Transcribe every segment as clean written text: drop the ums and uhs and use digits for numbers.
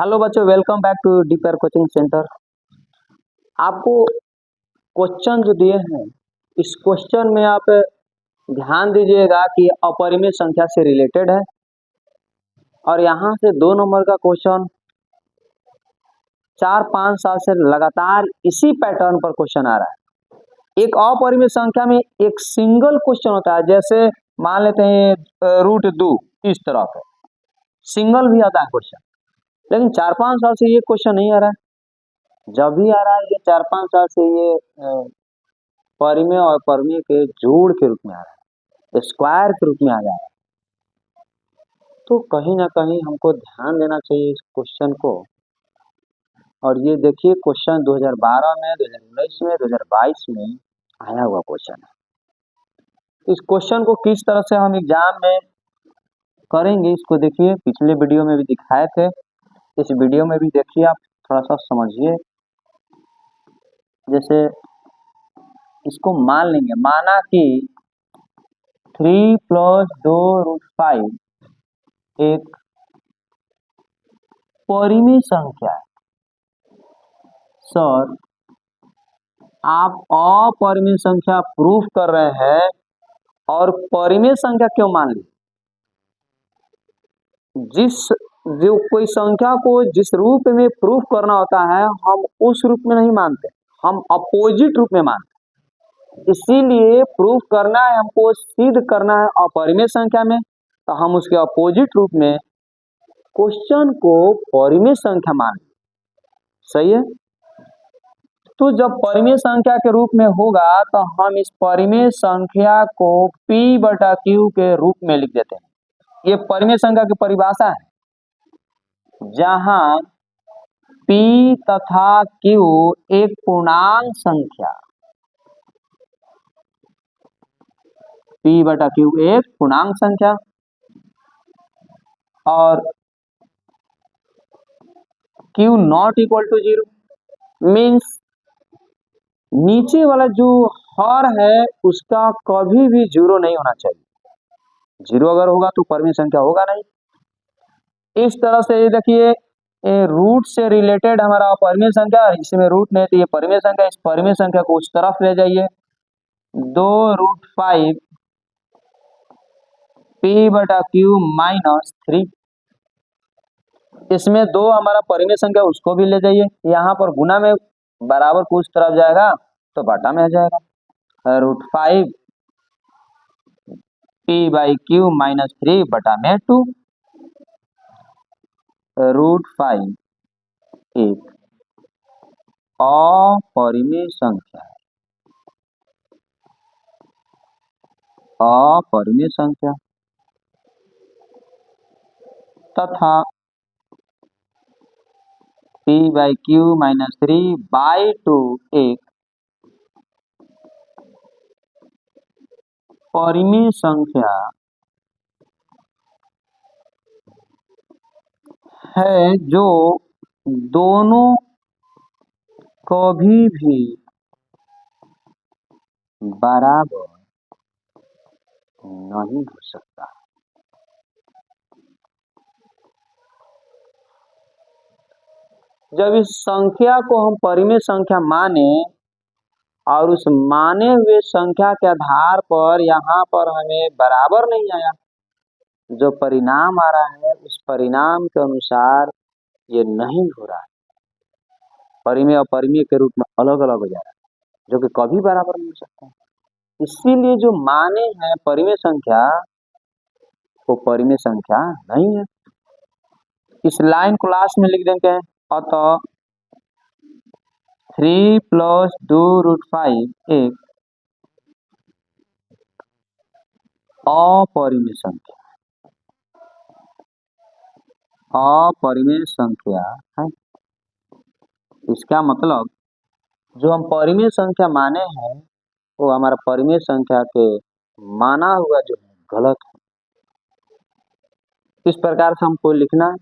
Hello बच्चों, welcome back to deeper coaching centre. आपको question जो दिए हैं, इस क्वेश्चन में आप ध्यान दीजिएगा कि अपरिमेय संख्या से रिलेटेड है। और यहाँ से 2 नंबर का क्वेश्चन 4-5 साल से लगातार इसी पैटर्न पर क्वेश्चन आ रहा है। एक अपरिमेय संख्या में एक सिंगल क्वेश्चन होता है, जैसे मान लेते हैं √2, इस तरह का सिंगल भी आता है क्वेश्चन। लेकिन 4-5 साल से ये क्वेश्चन नहीं आ रहा है। जब भी आ रहा है ये 4-5 साल से ये परिमेय और अपरिमेय के जोड़ के रूप में आ रहा है, स्क्वायर के रूप में आ जा रहा है। तो कहीं ना कहीं हमको ध्यान देना चाहिए इस क्वेश्चन को। और ये देखिए क्वेश्चन 2012 में, 2019 में, 2022 में आया हुआ क्वेश्चन है। इस क्वेश्चन को किस तरह से हम एग्जाम में करेंगे, इसको देखिए। पिछले वीडियो में भी दिखाए थे, इस वीडियो में भी देखिए, आप थोड़ा सा समझिए। जैसे इसको मान लेंगे, माना कि 3 + 2√5 एक परिमेय संख्या है। सर, आप अपरिमेय संख्या प्रूफ कर रहे हैं और परिमेय संख्या क्यों मान ली? जो कोई संख्या को जिस रूप में प्रूफ करना होता है, हम उस रूप में नहीं मानते, हम अपोजिट रूप में मानते। इसीलिए प्रूफ करना है, हमको सिद्ध करना है अपरिमेय संख्या में, तो हम उसके अपोजिट रूप में क्वेश्चन को परिमेय संख्या मान लें। सही है। तो जब परिमेय संख्या के रूप में होगा तो हम इस परिमेय संख्या को P/Q के रूप में लिख देते हैं। ये परिमेय संख्या की परिभाषा है, जहां P तथा Q एक पूर्णांक संख्या, P/Q एक पूर्णांक संख्या और Q ≠ 0 मीन्स नीचे वाला जो हर है उसका कभी भी 0 नहीं होना चाहिए। 0 अगर होगा तो परिमेय संख्या होगा नहीं। इस तरह से ये देखिए, रूट से रिलेटेड हमारा अपरिमेय संख्या, इसमें रूट नहीं तो ये परिमेय संख्या। इस परिमेय संख्या को उस तरफ ले जाइए, 2√5 P/Q - 3। इसमें 2 हमारा परिमेय संख्या, उसको भी ले जाइए। यहाँ पर गुना में बराबर को उस तरफ जाएगा तो बाटा में आ जाएगा, √5 P/Q - 3 बटा में 2। √5 एक अपरिमेय संख्या है, अपरिमेय संख्या तथा P/Q - 3/2 एक परिमेय संख्या है जो दोनों कभी भी बराबर नहीं हो सकता। जब इस संख्या को हम परिमेय संख्या माने और उस माने हुए संख्या के आधार पर यहाँ पर हमें बराबर नहीं आया, जो परिणाम आ रहा है उस परिणाम के अनुसार ये नहीं हो रहा है, परिमेय और अपरिमेय के रूप में अलग अलग हो जा रहा है, जो कि कभी बराबर नहीं हो सकता। इसीलिए जो माने हैं परिमेय संख्या, वो परिमेय संख्या नहीं है। इस लाइन को लास्ट में लिख देंगे, अतः 3 + 2√5 एक अपरिमेय संख्या, अपरिमेय संख्या है। इसका मतलब जो हम परिमेय संख्या माने हैं वो हमारा परिमेय संख्या के माना हुआ जो है गलत है। इस प्रकार से हमको लिखना है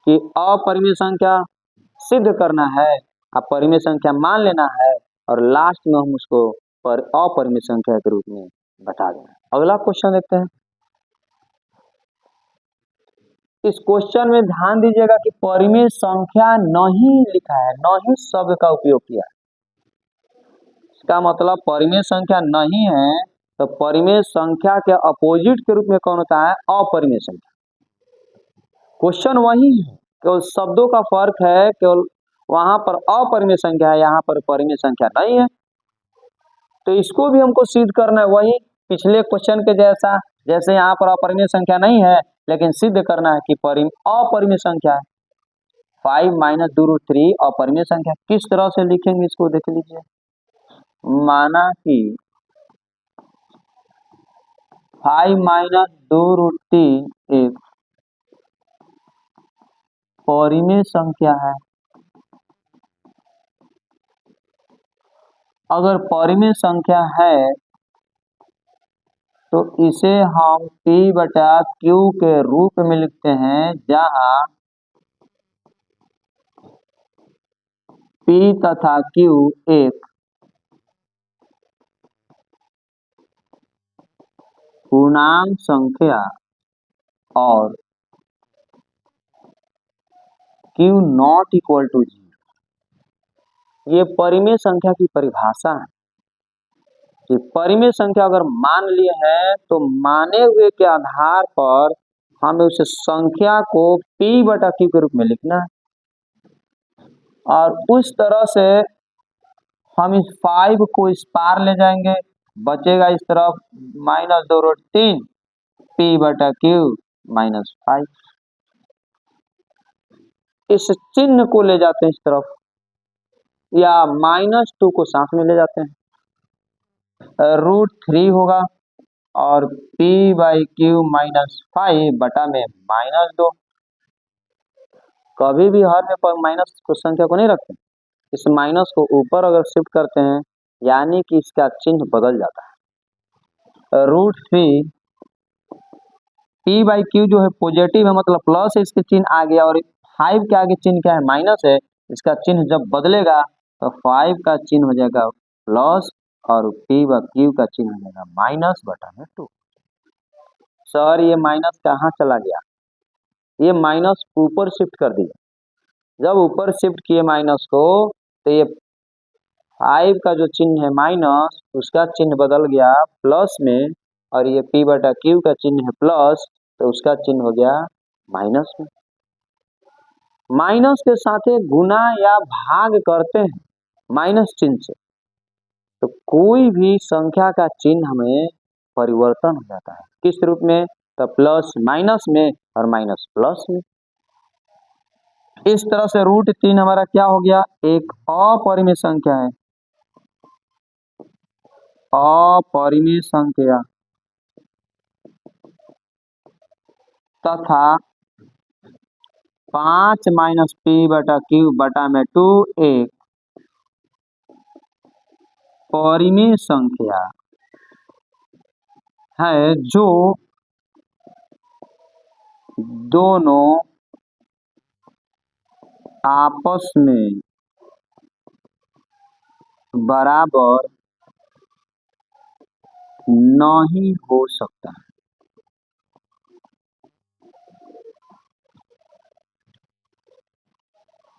कि अपरिमेय संख्या सिद्ध करना है, अपरिमेय संख्या मान लेना है और लास्ट में हम उसको अपरिमेय संख्या के रूप में बता देना है। अगला क्वेश्चन देखते हैं। इस क्वेश्चन में ध्यान दीजिएगा कि परिमेय संख्या नहीं लिखा है, नहीं शब्द का उपयोग किया है। इसका मतलब परिमेय संख्या नहीं है, तो परिमेय संख्या के अपोजिट के रूप में कौन होता है? अपरिमेय संख्या। क्वेश्चन वही है, केवल शब्दों का फर्क है, केवल वहां पर अपरिमेय संख्या है, यहाँ पर परिमेय संख्या नहीं है। तो इसको भी हमको सिद्ध करना है, वही पिछले क्वेश्चन के जैसा, जैसे यहाँ पर अपरिमेय संख्या नहीं है, लेकिन सिद्ध करना है कि अपरिमेय संख्या है। 5 माइनस 2√3 अपरिमेय संख्या। किस तरह से लिखेंगे इसको देख लीजिए। माना कि 5 माइनस 2√3 एक परिमेय संख्या है। अगर परिमेय संख्या है तो इसे हम P/Q के रूप में लिखते हैं, जहां P तथा Q एक पूर्णांक संख्या और Q नॉट इक्वल टू 0। ये परिमेय संख्या की परिभाषा है कि परिमेय संख्या अगर मान लिए हैं तो माने हुए के आधार पर हमें उस संख्या को P/Q के रूप में लिखना है, और उस तरह से हम इस 5 को इस पार ले जाएंगे, बचेगा इस तरफ माइनस 2√3 P/Q माइनस 5। इस चिन्ह को ले जाते हैं इस तरफ, या -2 को साथ में ले जाते हैं, √3 होगा और P/Q माइनस 5 बटा में -2। कभी भी हर में माइनस को संख्या को नहीं रखते, इस माइनस को ऊपर अगर शिफ्ट करते हैं यानी कि इसका चिन्ह बदल जाता है। √3 P/Q जो है पॉजिटिव है, मतलब प्लस है, इसके चिन्ह आ गया, और 5 के आगे चिन्ह क्या है? माइनस है। इसका चिन्ह जब बदलेगा तो 5 का चिन्ह हो जाएगा प्लस और P/Q का चिन्ह हो जाएगा माइनस बटा में 2। सर ये माइनस कहाँ चला गया? ये माइनस ऊपर शिफ्ट कर दिया। जब ऊपर शिफ्ट किए माइनस को, तो ये 5 का जो चिन्ह है माइनस, उसका चिन्ह बदल गया प्लस में, और ये P/Q का चिन्ह है प्लस, तो उसका चिन्ह हो गया माइनस में। माइनस के साथ गुना या भाग करते हैं माइनस चिन्ह से, तो कोई भी संख्या का चिन्ह में परिवर्तन हो जाता है। किस रूप में? तो प्लस माइनस में और माइनस प्लस में। इस तरह से √3 हमारा क्या हो गया? एक अपरिमेय संख्या है, अपरिमेय संख्या, तथा 5 माइनस P/Q बटा में 2 एक परिमेय संख्या है, जो दोनों आपस में बराबर नहीं हो सकता।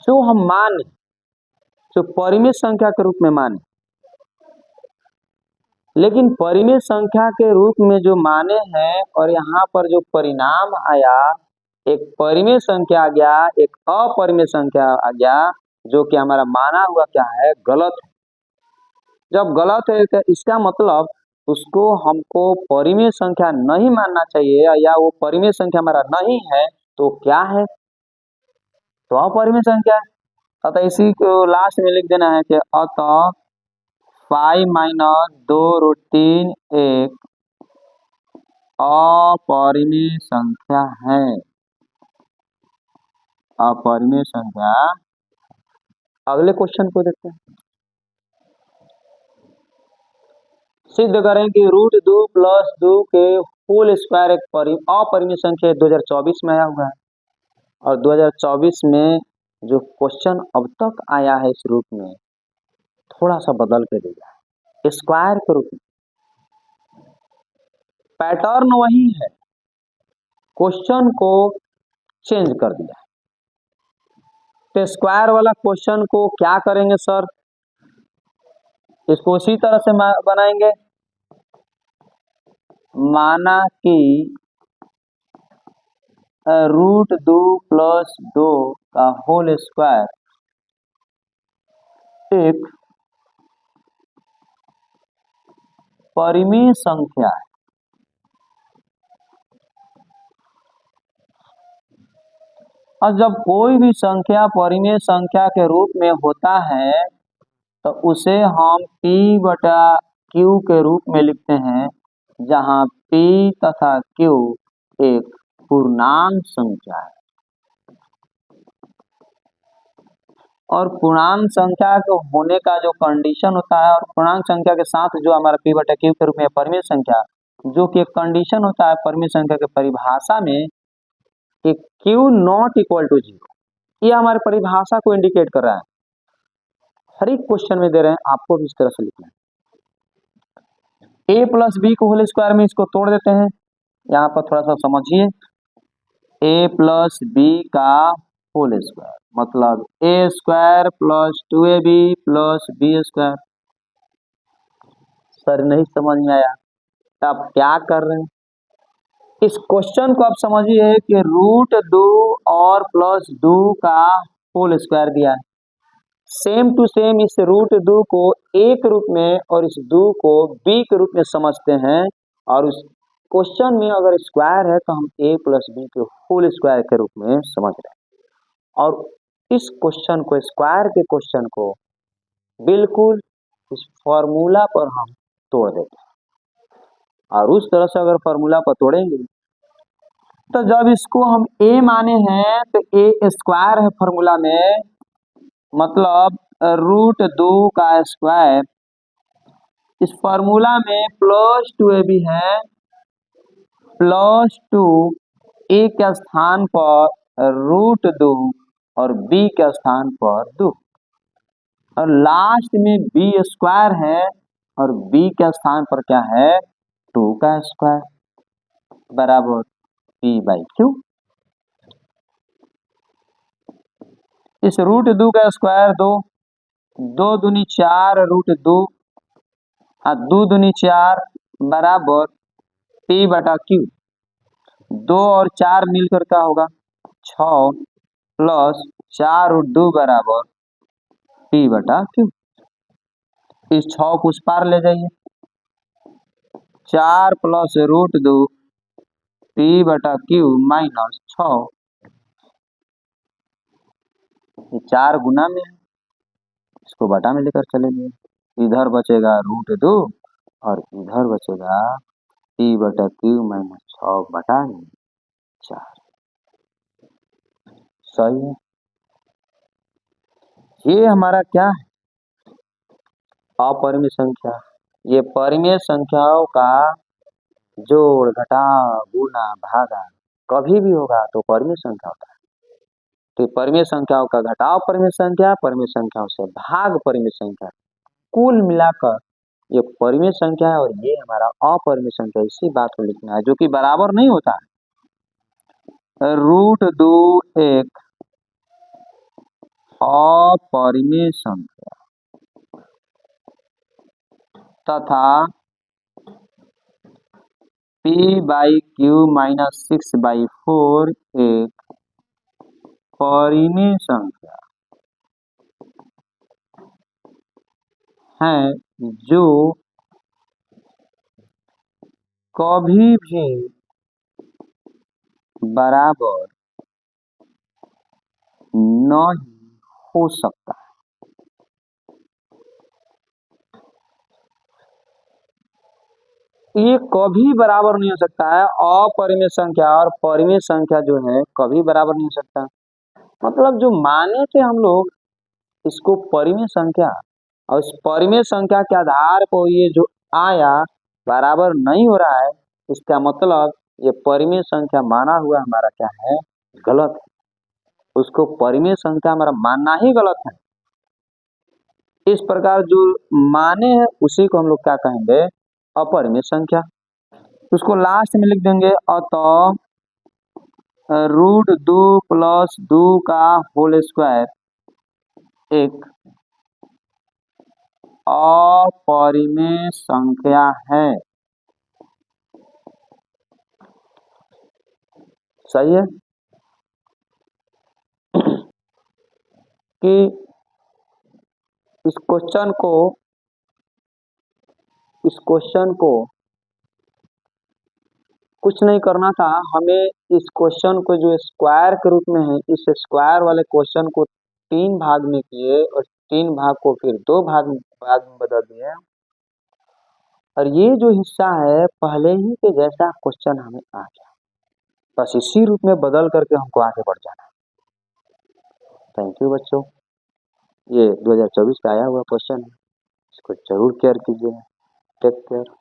जो हम माने, जो परिमेय संख्या के रूप में माने, लेकिन परिमेय संख्या के रूप में जो माने हैं और यहाँ पर जो परिणाम आया, एक परिमेय संख्या आ गया, एक अपरिमेय संख्या आ गया, जो कि हमारा माना हुआ क्या है? गलत है। जब गलत है तो इसका मतलब उसको हमको परिमेय संख्या नहीं मानना चाहिए, या वो परिमेय संख्या हमारा नहीं है, तो क्या है? तो अपरिमेय संख्या है। अतः इसी को लास्ट में लिख देना है कि अतः 5 माइनस 2√3 एक अपरिमेय संख्या है। अपरिमेय संख्या। अगले क्वेश्चन को देखते हैं। सिद्ध करें कि √2 प्लस 2 के होल स्क्वायर एक अपरिमेय संख्या 2024 में आया हुआ है, और 2024 में जो क्वेश्चन अब तक आया है इस रूप में थोड़ा सा बदल के दिया है, स्क्वायर के रूप में। पैटर्न वही है, क्वेश्चन को चेंज कर दिया। तो स्क्वायर वाला क्वेश्चन को क्या करेंगे सर, इसको उसी तरह से बनाएंगे। माना कि √2 + 2 का होल स्क्वायर एक परिमेय संख्या है। और जब कोई भी संख्या परिमेय संख्या के रूप में होता है तो उसे हम P/Q के रूप में लिखते हैं, जहां P तथा Q एक पूर्णांक संख्या है। और पूर्णांक संख्या के होने का जो कंडीशन होता है, और पूर्णांक संख्या के साथ जो हमारा P/Q के रूप में परिमेय संख्या, जो कि एक कंडीशन होता है परिमेय संख्या की परिभाषा में कि Q ≠ = 0, ये हमारी परिभाषा को इंडिकेट कर रहा है। हर एक क्वेश्चन में दे रहे हैं, आपको भी इस तरह से लिखना है। A + B को होल स्क्वायर में इसको तोड़ देते हैं, यहाँ पर थोड़ा सा समझिए। A + B का होल स्क्वायर मतलब A² + 2AB + B²। सर नहीं समझ में आया, तो आप क्या कर रहे हैं, इस क्वेश्चन को आप समझिए कि √2 और +2 का होल स्क्वायर दिया है। सेम टू सेम इस √2 को A के रूप में और इस 2 को B के रूप में समझते हैं, और उस क्वेश्चन में अगर स्क्वायर है तो हम A + B के होल स्क्वायर के रूप में समझ रहे हैं। और इस क्वेश्चन को, स्क्वायर के क्वेश्चन को बिल्कुल इस फॉर्मूला पर हम तोड़ देते हैं, और उस तरह से अगर फॉर्मूला पर तोड़ेंगे तो जब इसको हम A माने हैं तो A² है फॉर्मूला में, मतलब √2 का स्क्वायर। इस फॉर्मूला में +2AB है, +2 A के स्थान पर √2 और B के स्थान पर 2, और लास्ट में B² है, और B के स्थान पर क्या है, 2 का स्क्वायर बराबर P/Q। इस √2 का स्क्वायर 2, 2 दूनी 4 √2, 2 दूनी 4 बराबर P/Q। 2 और 4 मिलकर क्या होगा, 6 + 4√2 बराबर P/Q। इस 6 को उस पार ले जाइए, 4 + √2 P/Q - 6, ये 4 गुना में है, इसको बटा में लेकर चलेंगे। इधर बचेगा √2 और इधर बचेगा P/Q - 6/4। सही है। ये हमारा क्या है, अपरिमेय संख्या। ये परिमेय संख्याओं का जोड़, घटाव, गुणा, भागा कभी भी होगा तो परिमेय संख्या होता है। तो परिमेय संख्याओं का घटाव परिमेय संख्या, परिमेय संख्याओं से भाग परिमेय संख्या, कुल मिलाकर ये परिमेय संख्या है, और ये हमारा अपरिमेय संख्या। इसी बात को लिखना है, जो कि बराबर नहीं होता है। √2 एक अपरिमेय संख्या तथा P/Q - 6/4 एक परिमेय संख्या है, जो कभी भी बराबर नहीं हो सकता। ये कभी बराबर नहीं हो सकता है। अपरिमेय संख्या और परिमेय संख्या जो है कभी बराबर नहीं हो सकता। मतलब जो माने थे हम लोग इसको परिमेय संख्या, और इस परिमेय संख्या के आधार पर ये जो आया बराबर नहीं हो रहा है, इसका मतलब ये परिमेय संख्या माना हुआ हमारा क्या है, गलत है। उसको परिमेय संख्या हमारा मानना ही गलत है। इस प्रकार जो माने हैं उसी को हम लोग क्या कहेंगे, अपरिमेय संख्या। उसको लास्ट में लिख देंगे, अतः रूट 2 प्लस 2 का होल स्क्वायर एक अपरिमेय संख्या है। सही है कि इस क्वेश्चन को कुछ नहीं करना था, हमें इस क्वेश्चन को जो स्क्वायर के रूप में है, इस स्क्वायर वाले क्वेश्चन को 3 भाग में किए और 3 भाग को फिर 2 भाग में बदल दिए, और ये जो हिस्सा है पहले ही के जैसा क्वेश्चन हमें आ गया, बस इसी रूप में बदल करके हमको आगे बढ़ जाना है। थैंक यू बच्चों, ये 2024 का आया हुआ क्वेश्चन है, इसको जरूर केयर कीजिए। Take care.